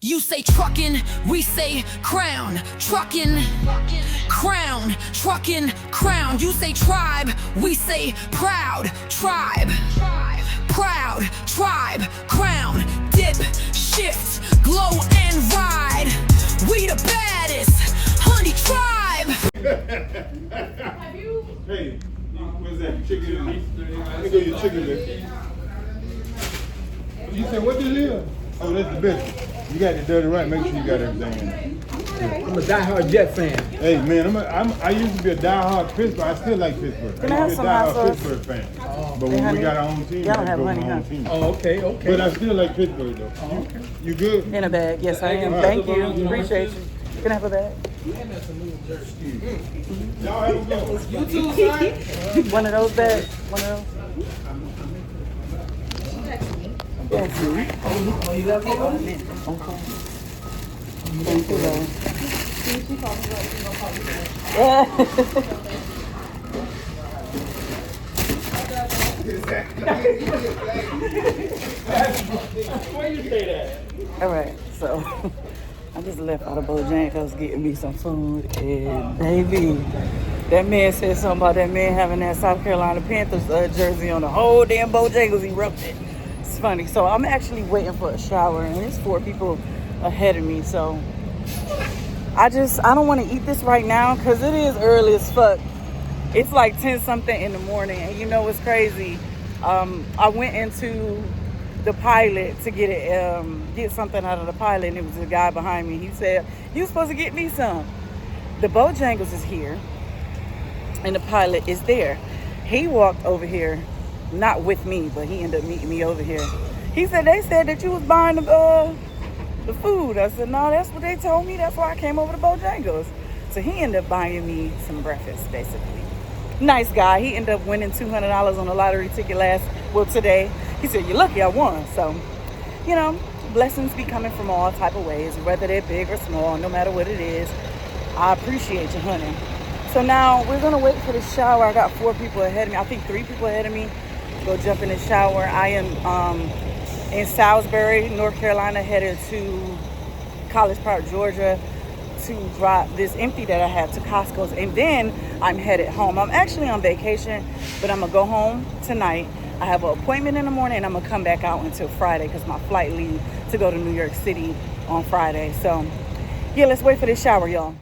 You say truckin', we say crown. Truckin', crown, truckin', crown. You say tribe, we say proud. Tribe, proud, tribe, crown. Dip, shift, glow and ride. We the baddest, honey tribe. Hey, what's that? Chicken. Let me go your chicken leg. You said what this is? Oh, that's the best. You got the dirty right. Make sure you got everything in there. I'm a diehard Jet fan. Hey man, I used to be a diehard Pittsburgh. I still like Pittsburgh. Can I have some hot sauce? Pittsburgh fan. But when we got our own team, Y'all don't have honey, huh? Oh, okay. But I still like Pittsburgh though. Oh, okay. You good? In a bag. Yes, I am. Thank you. Appreciate you. Can I have a bag? Y'all have a good one. You too, son. One of those bags. One of those. Thank you. Oh, you left me on? Okay. Thank you, though. Yeah. Why you say that? All right, so I just left out of Bojangles getting me some food, and baby, that man said something about that man having that South Carolina Panthers jersey on. The whole damn Bojangles erupted. It's funny. So I'm actually waiting for a shower, and there's 4 people ahead of me. So I don't want to eat this right now because it is early as fuck. It's like 10 something in the morning, and you know what's crazy? I went into the Pilot to get something out of the Pilot, and it was the guy behind me. He said, "You supposed to get me some." The Bojangles is here, and the Pilot is there. He walked over here, not with me, but he ended up meeting me over here. He said, "They said that you was buying the food." I said, "No, that's what they told me. That's why I came over to Bojangles." So he ended up buying me some breakfast, basically. Nice guy. He ended up winning $200 on a lottery ticket today. He said, "You're lucky I won." So, you know, blessings be coming from all type of ways, whether they're big or small, no matter what it is. I appreciate you, honey. So now we're gonna wait for the shower. I got 4 people ahead of me. I think 3 people ahead of me. Go jump in the shower. I am in Salisbury, North Carolina, headed to College Park, Georgia, to drop this empty that I have to Costco's, and then I'm headed home. I'm actually on vacation, but I'm gonna go home tonight. I have an appointment in the morning, and I'm gonna come back out until Friday because my flight leaves to go to New York City on Friday. So yeah, let's wait for this shower, y'all.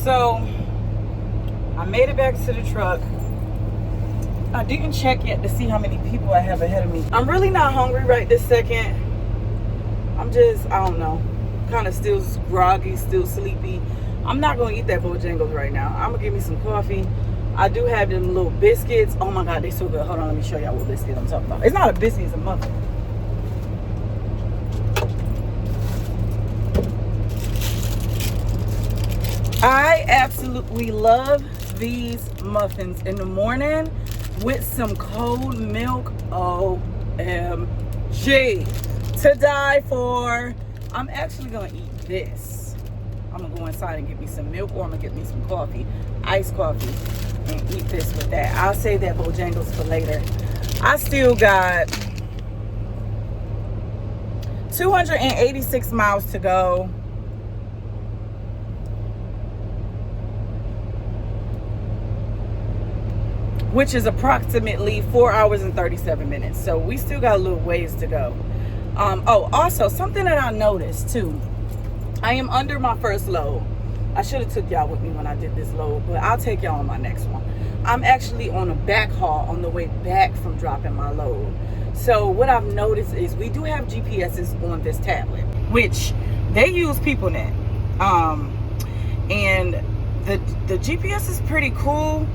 So I made it back to the truck. I didn't check yet to see how many people I have ahead of me. I'm really not hungry right this second. I'm just, I don't know, kind of still groggy, still sleepy. I'm not going to eat that Bojangles right now. I'm going to give me some coffee. I do have them little biscuits. Oh my God, they're so good. Hold on, let me show y'all what biscuit I'm talking about. It's not a biscuit, it's a muffin. I absolutely love these muffins in the morning with some cold milk. OMG. To die for. I'm actually going to eat this. I'm going to go inside and get me some milk, or I'm going to get me some coffee, iced coffee, and eat this with that. I'll save that Bojangles for later. I still got 286 miles to go. Which is approximately 4 hours and 37 minutes. So we still got a little ways to go. Also, something that I noticed too. I am under my first load. I should have took y'all with me when I did this load, but I'll take y'all on my next one. I'm actually on a back haul on the way back from dropping my load. So what I've noticed is we do have GPSs on this tablet, which they use PeopleNet. And the GPS is pretty cool,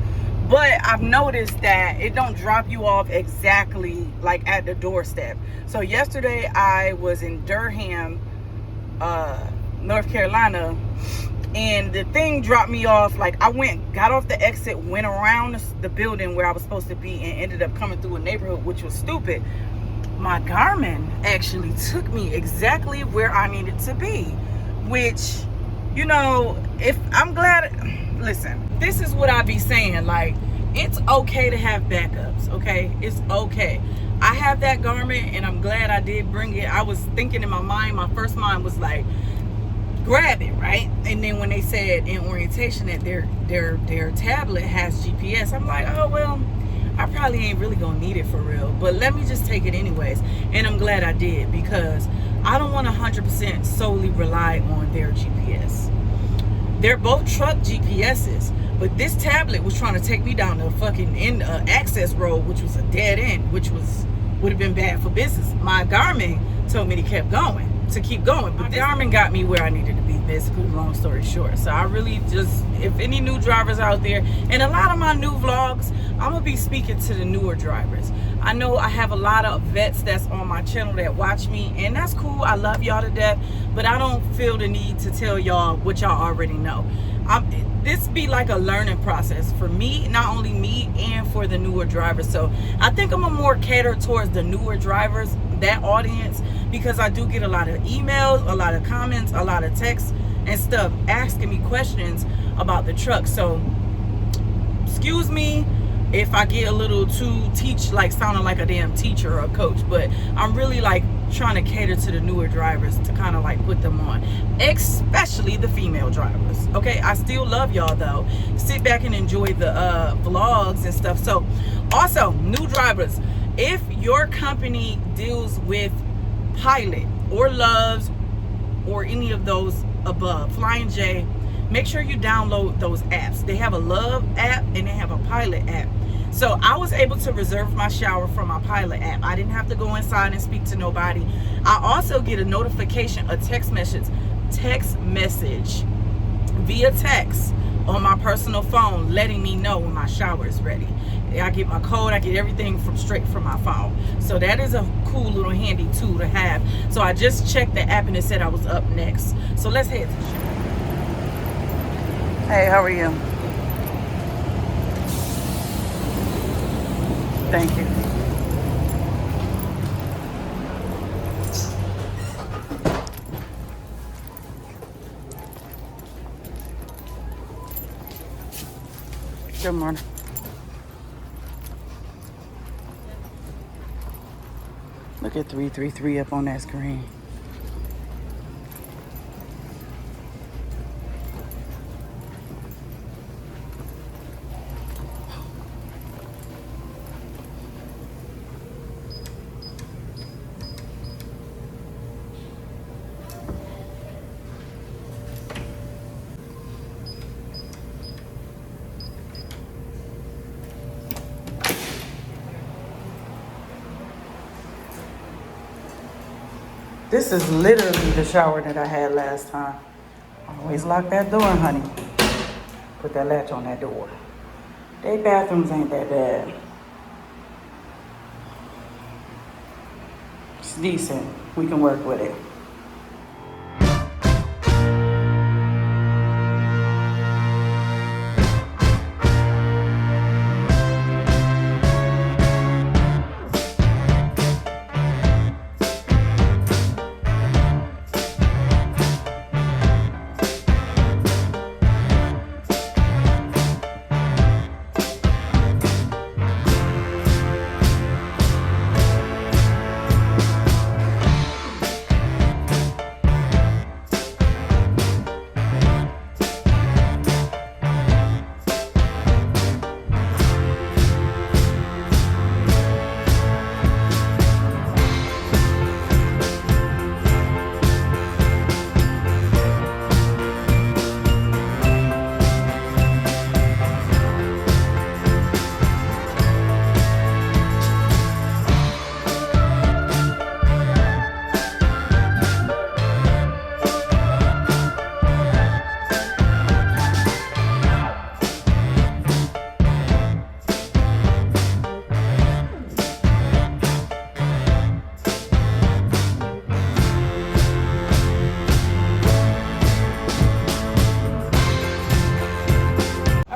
but I've noticed that it don't drop you off exactly like at the doorstep. So yesterday I was in Durham, North Carolina, and the thing dropped me off. Like, I got off the exit, went around the building where I was supposed to be, and ended up coming through a neighborhood, which was stupid. My Garmin actually took me exactly where I needed to be, which, you know, if I'm glad. Listen, this is what I be saying. Like, it's okay to have backups, okay? It's okay. I have that Garmin, and I'm glad I did bring it. I was thinking in my mind, my first mind was like, grab it, right? And then when they said in orientation that their tablet has GPS, I'm like, oh, well, I probably ain't really gonna need it for real, but let me just take it anyways. And I'm glad I did, because I don't want 100% solely rely on their GPS. They're both truck GPSs, but this tablet was trying to take me down the fucking access road, which was a dead end, which would have been bad for business. My Garmin told me to keep going, but the Garmin got me where I needed to be, basically, long story short. So I really just, if any new drivers out there, and a lot of my new vlogs, I'm gonna be speaking to the newer drivers. I know I have a lot of vets that's on my channel that watch me, and that's cool. I love y'all to death, but I don't feel the need to tell y'all what y'all already know. This be like a learning process for me, not only me, and for the newer drivers. So I think I'm gonna more cater towards the newer drivers, that audience, because I do get a lot of emails, a lot of comments, a lot of texts and stuff asking me questions about the truck. So excuse me if I get a little too sounding like a damn teacher or a coach, but I'm really like trying to cater to the newer drivers to kind of like put them on, especially the female drivers. Okay, I still love y'all though. Sit back and enjoy the vlogs and stuff. So also, new drivers, if your company deals with Pilot or Loves or any of those above, Flying J, make sure you download those apps. They have a Love app and they have a Pilot app. So I was able to reserve my shower from my Pilot app. I didn't have to go inside and speak to nobody. I also get a notification, a text message via text on my personal phone letting me know when my shower is ready. I get my code, I get everything straight from my phone. So that is a cool little handy tool to have. So I just checked the app and it said I was up next. So let's head to the show. Hey, how are you? Thank you. Good morning. Look at 333 up on that screen. This is literally the shower that I had last time. Always lock that door, honey. Put that latch on that door. They bathrooms ain't that bad. It's decent. We can work with it.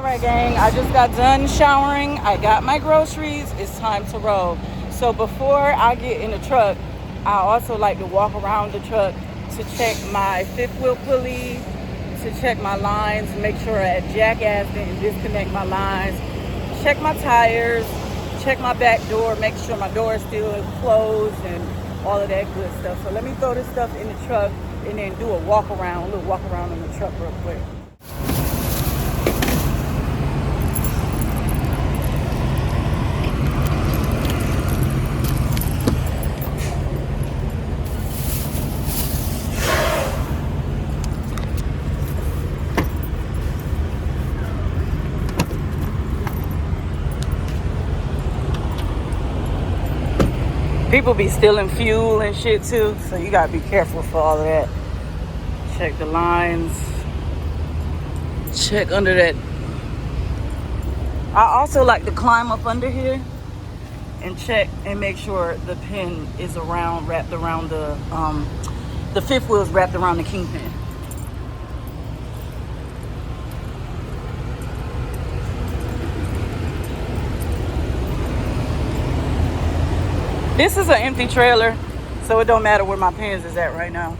Alright gang, I just got done showering. I got my groceries. It's time to roll. So before I get in the truck, I also like to walk around the truck to check my fifth wheel pulley, to check my lines, make sure a jackass didn't disconnect my lines, check my tires, check my back door, make sure my door is still closed and all of that good stuff. So let me throw this stuff in the truck and then do a little walk around in the truck real quick. People be stealing fuel and shit too, so you gotta be careful for all of that. Check the lines. Check under that. I also like to climb up under here and check and make sure the pin is wrapped around the fifth wheel is wrapped around the kingpin. This is an empty trailer, so it don't matter where my pins is at right now.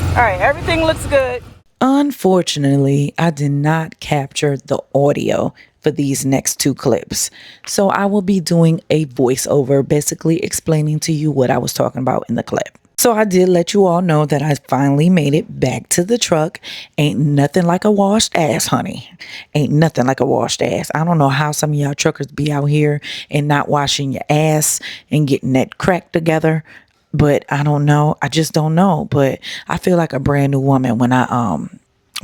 All right, everything looks good. Unfortunately, I did not capture the audio for these next two clips. So I will be doing a voiceover basically explaining to you what I was talking about in the clip. So I did let you all know that I finally made it back to the truck. Ain't nothing like a washed ass, honey. Ain't nothing like a washed ass. I don't know how some of y'all truckers be out here and not washing your ass and getting that crack together. But I don't know. I just don't know. But I feel like a brand new woman when I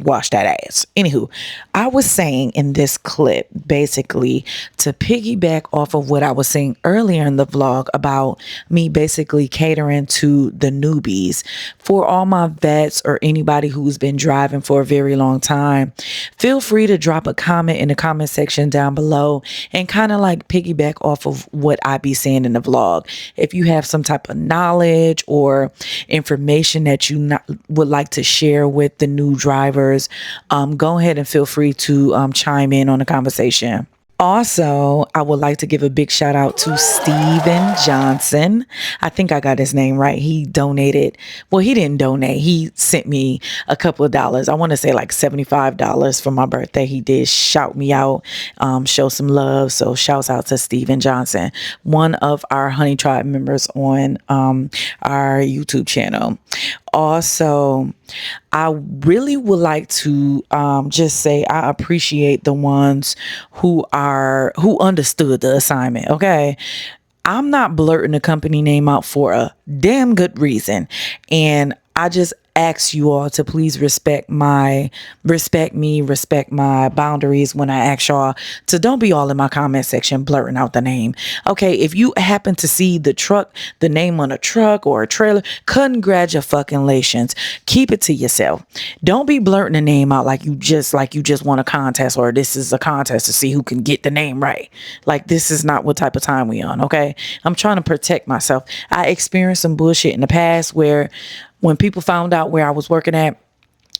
wash that ass. Anywho, I was saying in this clip, basically to piggyback off of what I was saying earlier in the vlog about me basically catering to the newbies. For all my vets or anybody who's been driving for a very long time, feel free to drop a comment in the comment section down below and kind of like piggyback off of what I be saying in the vlog. If you have some type of knowledge or information that you would like to share with the new drivers, go ahead and feel free to chime in on the conversation. Also, I would like to give a big shout out to Steven Johnson. I think I got his name right. He donated. Well, he didn't donate. He sent me a couple of dollars. I want to say like $75 for my birthday. He did shout me out, show some love. So shouts out to Steven Johnson, one of our Honey Tribe members on our YouTube channel. Also, I really would like to just say I appreciate the ones who understood the assignment. Okay. I'm not blurting the company name out for a damn good reason. And I just ask you all to please respect my boundaries when I ask y'all to don't be all in my comment section blurting out the name. Okay, if you happen to see the name on a truck or a trailer, congratulations. Keep it to yourself. Don't be blurting the name out like you just want a contest or this is a contest to see who can get the name right. Like, this is not what type of time we on, okay? I'm trying to protect myself. I experienced some bullshit in the past where when people found out where I was working at,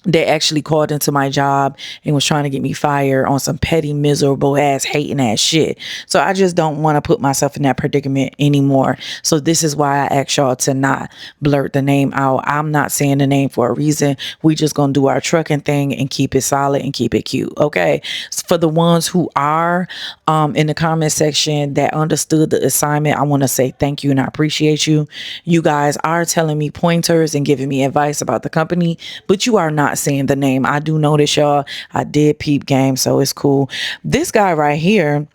they actually called into my job and was trying to get me fired on some petty, miserable ass, hating ass shit. So I just don't want to put myself in that predicament anymore. So this is why I ask y'all to not blurt the name out. I'm not saying the name for a reason. We just gonna do our trucking thing and keep it solid and keep it cute. Okay. For the ones who are in the comment section that understood the assignment, I want to say thank you and I appreciate you. You guys are telling me pointers and giving me advice about the company, but you are not saying the name. I do notice y'all. I did peep game, so it's cool. This guy right here,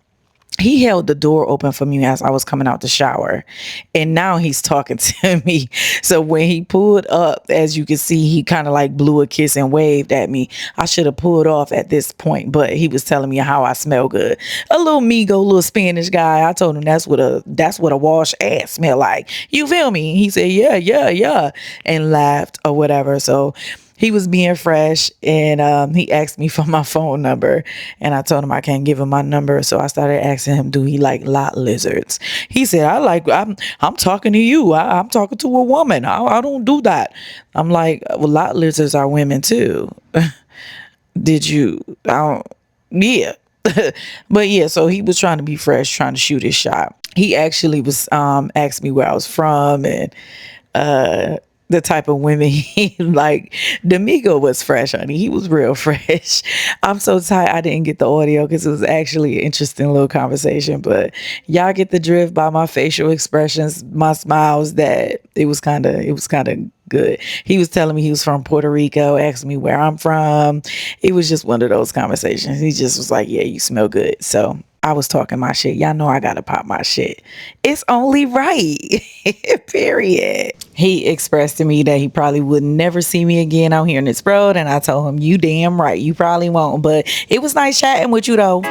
he held the door open for me as I was coming out the shower. And now he's talking to me. So when he pulled up, as you can see, he kind of like blew a kiss and waved at me. I should have pulled off at this point, but he was telling me how I smell good. A little Migo, little Spanish guy. I told him that's what a wash ass smell like. You feel me? He said, yeah, and laughed or whatever. So he was being fresh, and he asked me for my phone number, and I told him I can't give him my number. So I started asking him, do he like lot lizards? He said, I'm talking to you. I'm talking to a woman. I don't do that. I'm like, well, lot lizards are women too. Did you? I don't, yeah. But yeah, so he was trying to be fresh, trying to shoot his shot. He actually was asked me where I was from, and the type of women he like. D'Amigo was fresh, honey. He was real fresh. I'm so tired I didn't get the audio because it was actually an interesting little conversation. But y'all get the drift by my facial expressions, my smiles, that it was kind of good. He was telling me he was from Puerto Rico, asked me where I'm from. It was just one of those conversations. He just was like, yeah, you smell good. So I was talking my shit. Y'all know I gotta pop my shit. It's only right. Period. He expressed to me that he probably would never see me again out here in this road. And I told him, you damn right. You probably won't. But it was nice chatting with you though.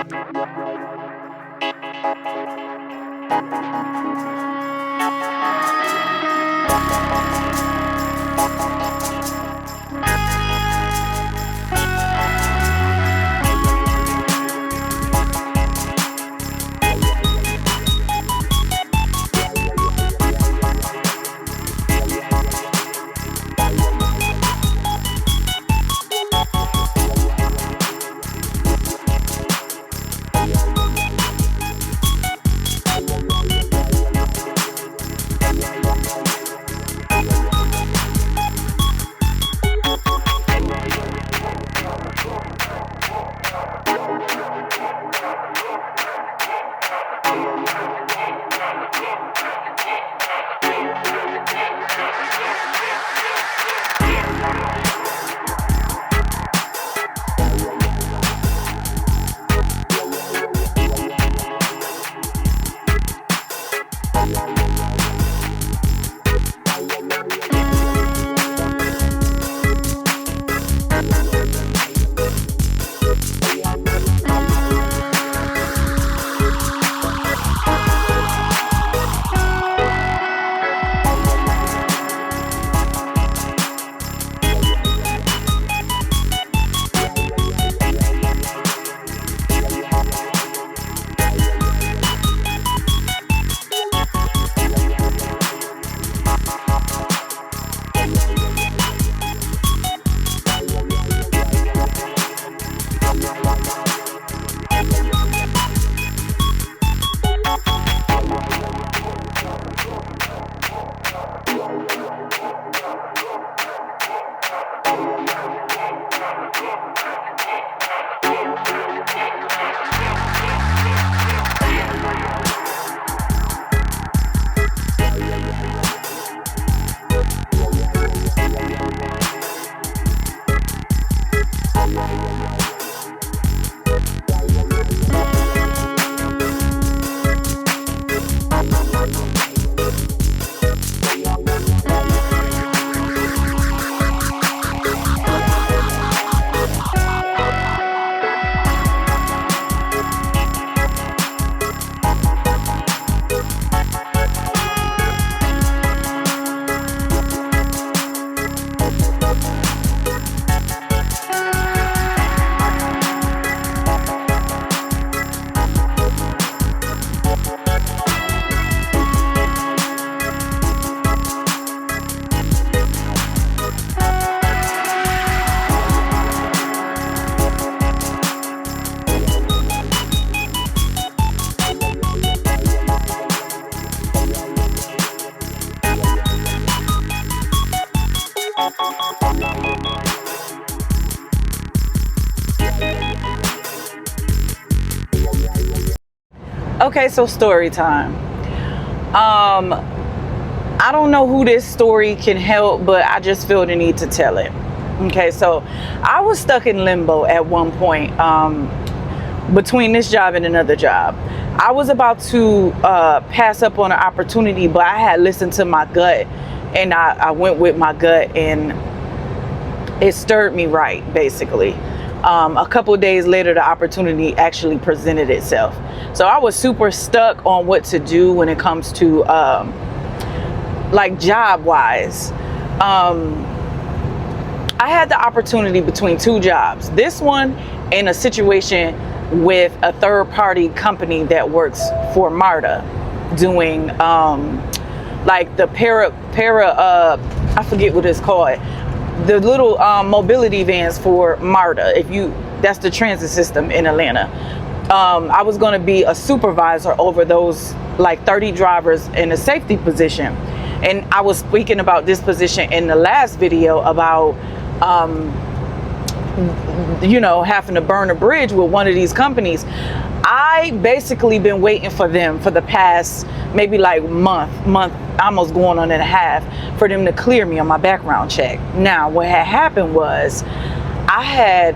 Okay, so story time. I don't know who this story can help, but I just feel the need to tell it. Okay, so I was stuck in limbo at one point between this job and another job. I was about to pass up on an opportunity, but I had listened to my gut, and I went with my gut, and it stirred me right, basically. A couple of days later, the opportunity actually presented itself. So I was super stuck on what to do when it comes to like job wise. I had the opportunity between two jobs. This one in a situation with a third-party company that works for MARTA, doing like the I forget what it's called, the little mobility vans for MARTA. That's the transit system in Atlanta. I was going to be a supervisor over those like 30 drivers in a safety position. And I was speaking about this position in the last video about, having to burn a bridge with one of these companies. I basically been waiting for them for the past maybe like month, almost going on and a half, for them to clear me on my background check. Now, what had happened was I had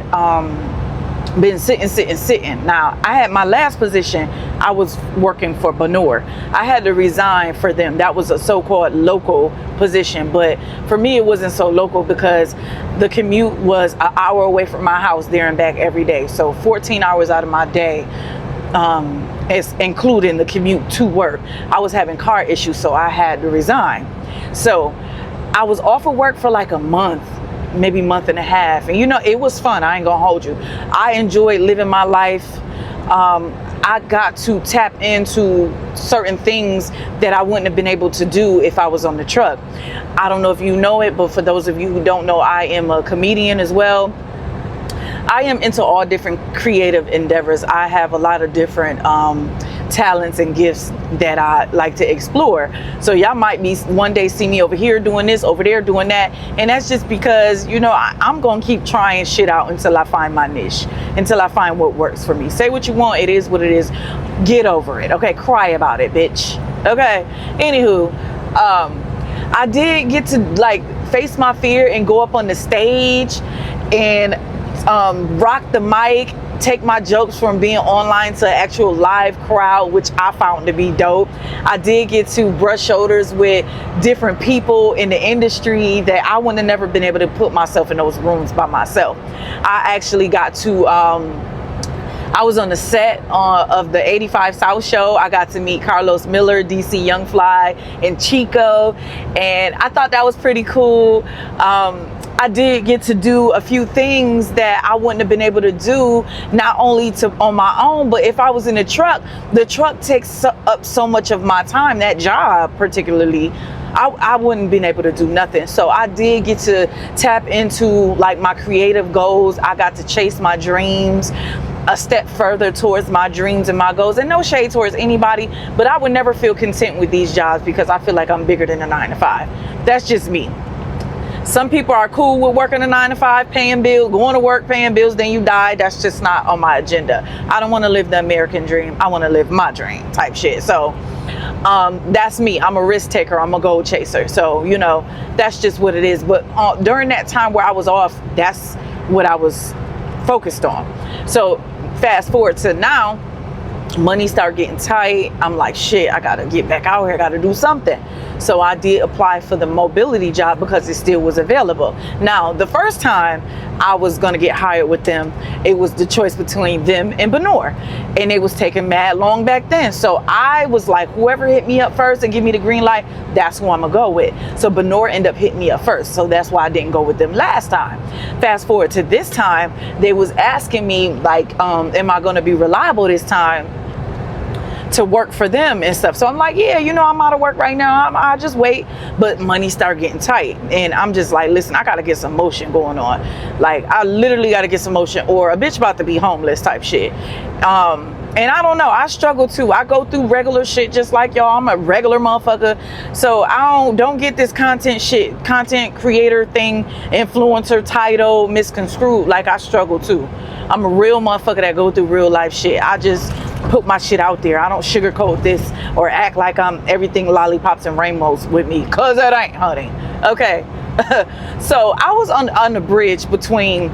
been sitting. Now, I had my last position, I was working for Benur. I had to resign for them. That was a so-called local position, but for me it wasn't so local because the commute was an hour away from my house there and back every day. So 14 hours out of my day, it's including the commute to work. I was having car issues, so I had to resign. So I was off of work for like a month, maybe month and a half, and it was fun. I ain't gonna hold you. I enjoyed living my life. I got to tap into certain things that I wouldn't have been able to do if I was on the truck. I don't know if you know it, but for those of you who don't know, I am a comedian as well. I am into all different creative endeavors. I have a lot of different talents and gifts that I like to explore. So y'all might be one day see me over here doing this, over there doing that, and that's just because I'm gonna keep trying shit out until I find my niche, until I find what works for me. Say what you want, it is what it is. Get over it, okay? Cry about it, bitch. Okay. Anywho, I did get to like face my fear and go up on the stage and rock the mic, take my jokes from being online to an actual live crowd, which I found to be dope. I did get to brush shoulders with different people in the industry that I wouldn't have never been able to put myself in those rooms by myself. I actually got to I was on the set of the 85 South show. I got to meet Carlos Miller, DC Young Fly, and Chico, and I thought that was pretty cool. I did get to do a few things that I wouldn't have been able to do, not only on my own, but if I was in the truck takes up so much of my time. That job particularly, I wouldn't have been able to do nothing. So I did get to tap into like my creative goals. I got to chase my dreams a step further towards my dreams and my goals. And no shade towards anybody, but I would never feel content with these jobs because I feel like I'm bigger than a 9 to 5. That's just me. Some people are cool with working a 9 to 5, paying bills, going to work, paying bills, then you die. That's just not on my agenda. I don't want to live the American dream. I want to live my dream type shit. So that's me. I'm a risk taker. I'm a goal chaser. So, that's just what it is. But during that time where I was off, that's what I was focused on. So fast forward to now, money started getting tight. I'm like, shit, I gotta get back out here. I gotta do something. So I did apply for the mobility job because it still was available. Now, the first time I was gonna get hired with them, it was the choice between them and Benur, and it was taking mad long back then. So I was like, whoever hit me up first and give me the green light, that's who I'm gonna go with. So Benur ended up hitting me up first, so that's why I didn't go with them last time. Fast forward to this time, they was asking me like, am I gonna be reliable this time to work for them and stuff? So I'm like, yeah, I'm out of work right now. I'll just wait. But money started getting tight, and I'm just like, listen, I gotta get some motion going on. Like, I literally gotta get some motion, or a bitch about to be homeless type shit. And I don't know, I struggle too. I go through regular shit just like y'all. I'm a regular motherfucker. So I don't get this content creator thing, influencer title misconstrued. Like, I struggle too. I'm a real motherfucker that go through real life shit. I just put my shit out there. I don't sugarcoat this or act like I'm everything lollipops and rainbows with me, cause it ain't, honey. Okay. So I was on the bridge between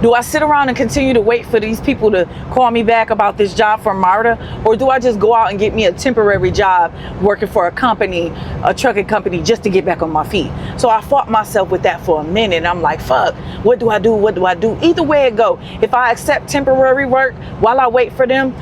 Do I sit around and continue to wait for these people to call me back about this job from MARTA? Or do I just go out and get me a temporary job working for a company, a trucking company, just to get back on my feet? So I fought myself with that for a minute. And I'm like, fuck, what do I do? What do I do? Either way it go, if I accept temporary work while I wait for them,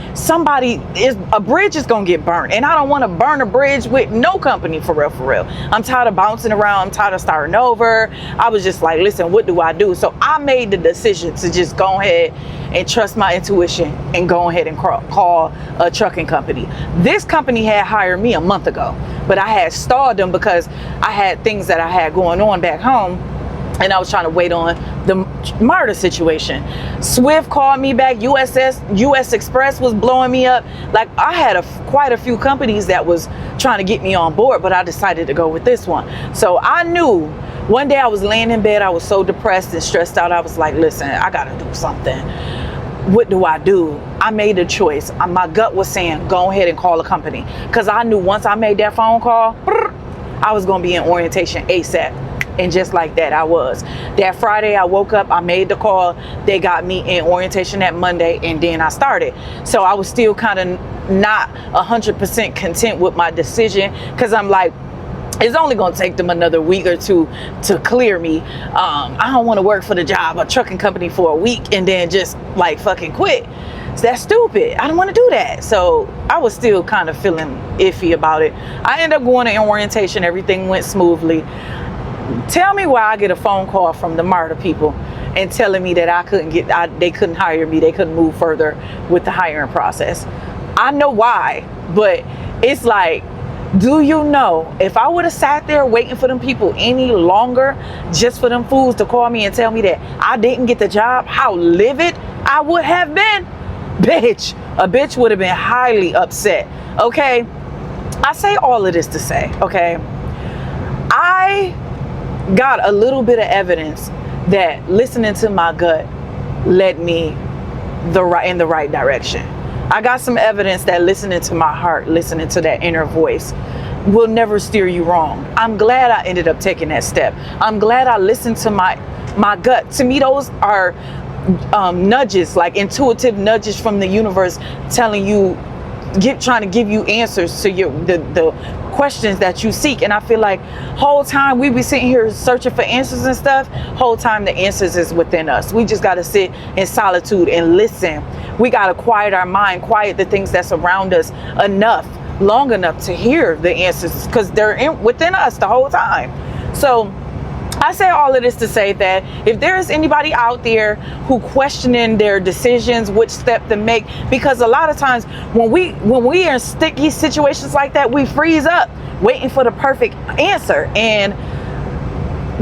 a bridge is gonna get burned. And I don't want to burn a bridge with no company, for real, for real. I'm tired of bouncing around. I'm tired of starting over. I was just like, listen, what do I do? So I made the decision to just go ahead and trust my intuition and go ahead and call a trucking company. This company had hired me a month ago, but I had stalled them because I had things that I had going on back home, and I was trying to wait on the MARTA situation. Swift called me back. US Express was blowing me up. Like, I had quite a few companies that was trying to get me on board, but I decided to go with this one. So I knew one day I was laying in bed. I was so depressed and stressed out. I was like, listen, I got to do something. What do I do? I made a choice. My gut was saying, go ahead and call a company. Because I knew once I made that phone call, I was going to be in orientation ASAP. And just like that, I was. That Friday, I woke up, I made the call. They got me in orientation that Monday, and then I started. So I was still kind of not 100% content with my decision, because I'm like, it's only going to take them another week or two to clear me. I don't want to work for the job, a trucking company, for a week and then just like fucking quit. So that's stupid. I don't want to do that. So I was still kind of feeling iffy about it. I ended up going to orientation. Everything went smoothly. Tell me why I get a phone call from the MARTA people and telling me that they couldn't hire me. They couldn't move further with the hiring process. I know why, but it's like, do you know, if I would have sat there waiting for them people any longer, just for them fools to call me and tell me that I didn't get the job, how livid I would have been? Bitch, a bitch would have been highly upset. Okay, I say all of this to say, okay, I got a little bit of evidence that listening to my gut led me in the right direction. I got some evidence that listening to my heart, listening to that inner voice, will never steer you wrong. I'm glad I ended up taking that step. I'm glad I listened to my gut. To me, those are nudges, like intuitive nudges from the universe, telling you, trying to give you answers to the questions that you seek. And I feel like whole time we be sitting here searching for answers and stuff, whole time the answers is within us. We just got to sit in solitude and listen. We got to quiet our mind, quiet the things that's around us long enough to hear the answers, because they're within us the whole time. So I say all of this to say that if there is anybody out there who questioning their decisions, which step to make, because a lot of times when we are in sticky situations like that, we freeze up waiting for the perfect answer. And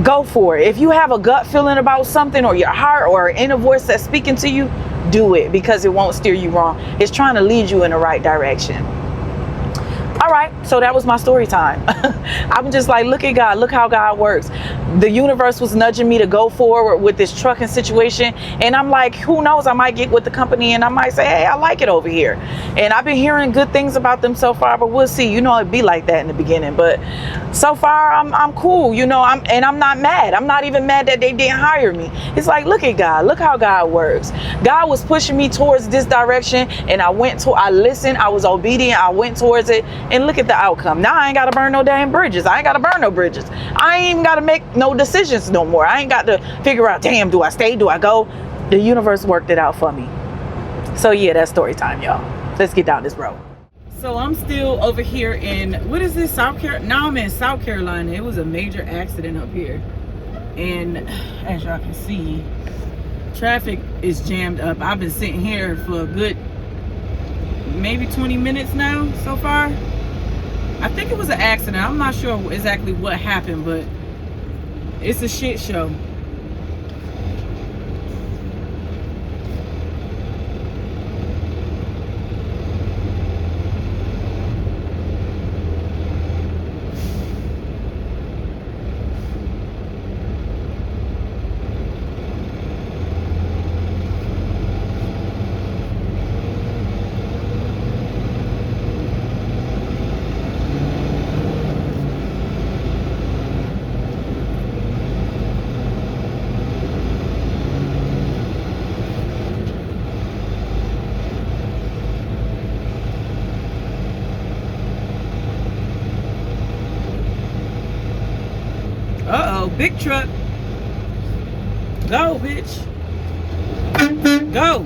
go for it. If you have a gut feeling about something, or your heart or an inner voice that's speaking to you, do it, because it won't steer you wrong. It's trying to lead you in the right direction. All right, so that was my story time. I'm just like, look at God, look how God works. The universe was nudging me to go forward with this trucking situation. And I'm like, who knows, I might get with the company and I might say, hey, I like it over here. And I've been hearing good things about them so far, but we'll see. You know, it'd be like that in the beginning. But so far, I'm cool. You know, I'm not mad. I'm not even mad that they didn't hire me. It's like, look at God, look how God works. God was pushing me towards this direction, and I listened, I was obedient, I went towards it. And look at the outcome. Now I ain't got to burn no damn bridges. I ain't got to burn no bridges. I ain't even got to make no decisions no more. I ain't got to figure out, damn, do I stay? Do I go? The universe worked it out for me. So yeah, that's story time, y'all. Let's get down this road. So I'm still over here in, what is this, South Carolina? Now I'm in South Carolina. It was a major accident up here. And as y'all can see, traffic is jammed up. I've been sitting here for a good maybe 20 minutes now so far. I think it was an accident. I'm not sure exactly what happened, but it's a shit show. Big truck. Go, bitch. Go.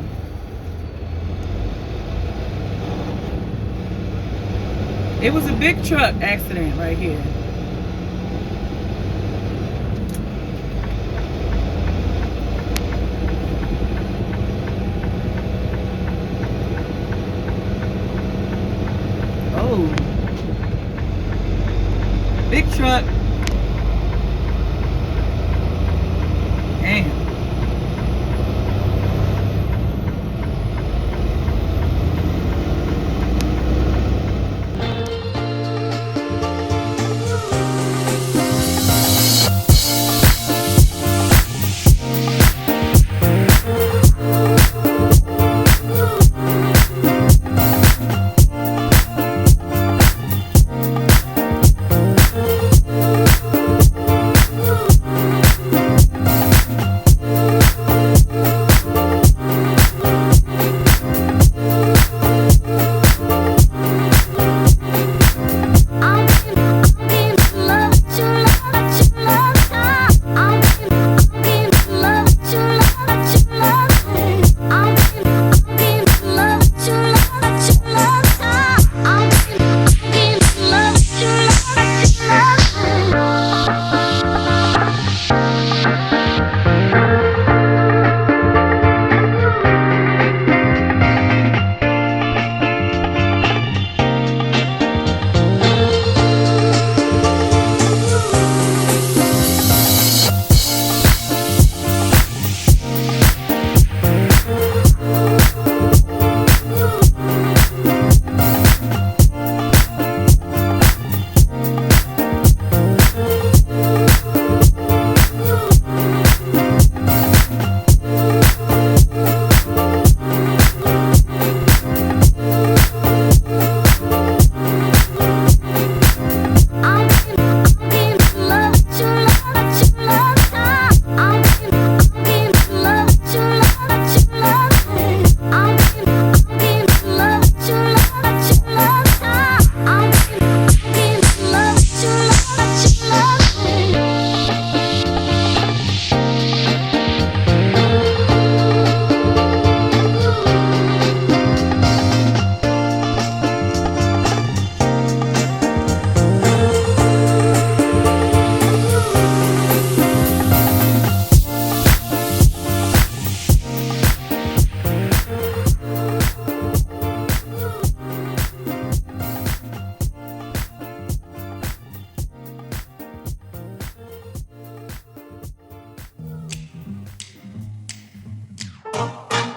It was a big truck accident right here. Oh. Big truck. Damn.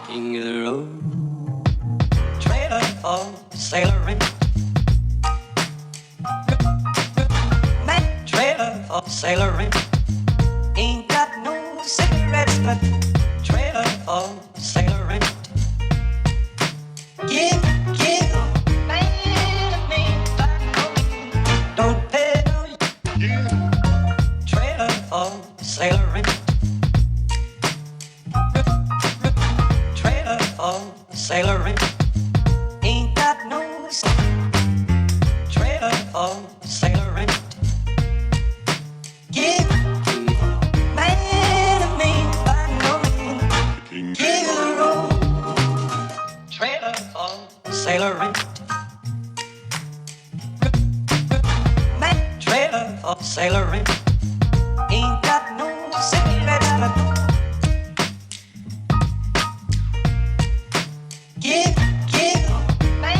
King of the road, trailer for sailoring. Man, trailer for sailoring. Ain't got no cigarettes, but trailer for sailoring. Give, man, don't pay no. Trailer for sailoring. Sailoring, ain't got no trailer for sailoring. Give man a man by no man. Give the road trailer for sailoring. Man trailer for sailoring. Ain't got no cigarettes, but give, man,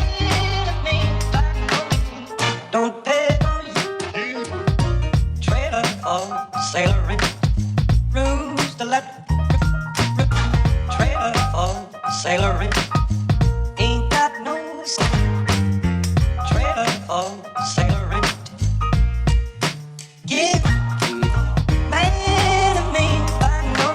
don't pay no you. Trailer for sailoring. Rooms to let. Trailer for sailoring. Ain't got no trailer for sailoring. Give, man, by no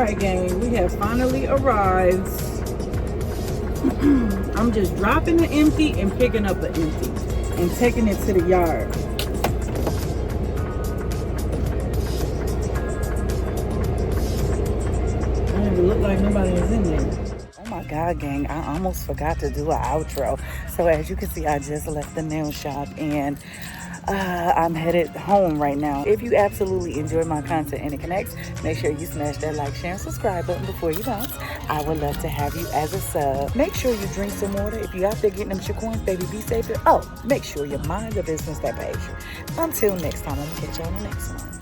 right, gang, we have finally arrived. I'm just dropping the empty and picking up the empty and taking it to the yard. I don't even look like nobody is in there. Oh my God, gang, I almost forgot to do an outro. So as you can see, I just left the nail shop and I'm headed home right now. If you absolutely enjoy my content and it connects, make sure you smash that like, share, and subscribe button before you bounce. I would love to have you as a sub. Make sure you drink some water. If you're out there getting them coins, baby, be safe. Oh, make sure you mind the business that pays you. Until next time, I'm going to catch you on the next one.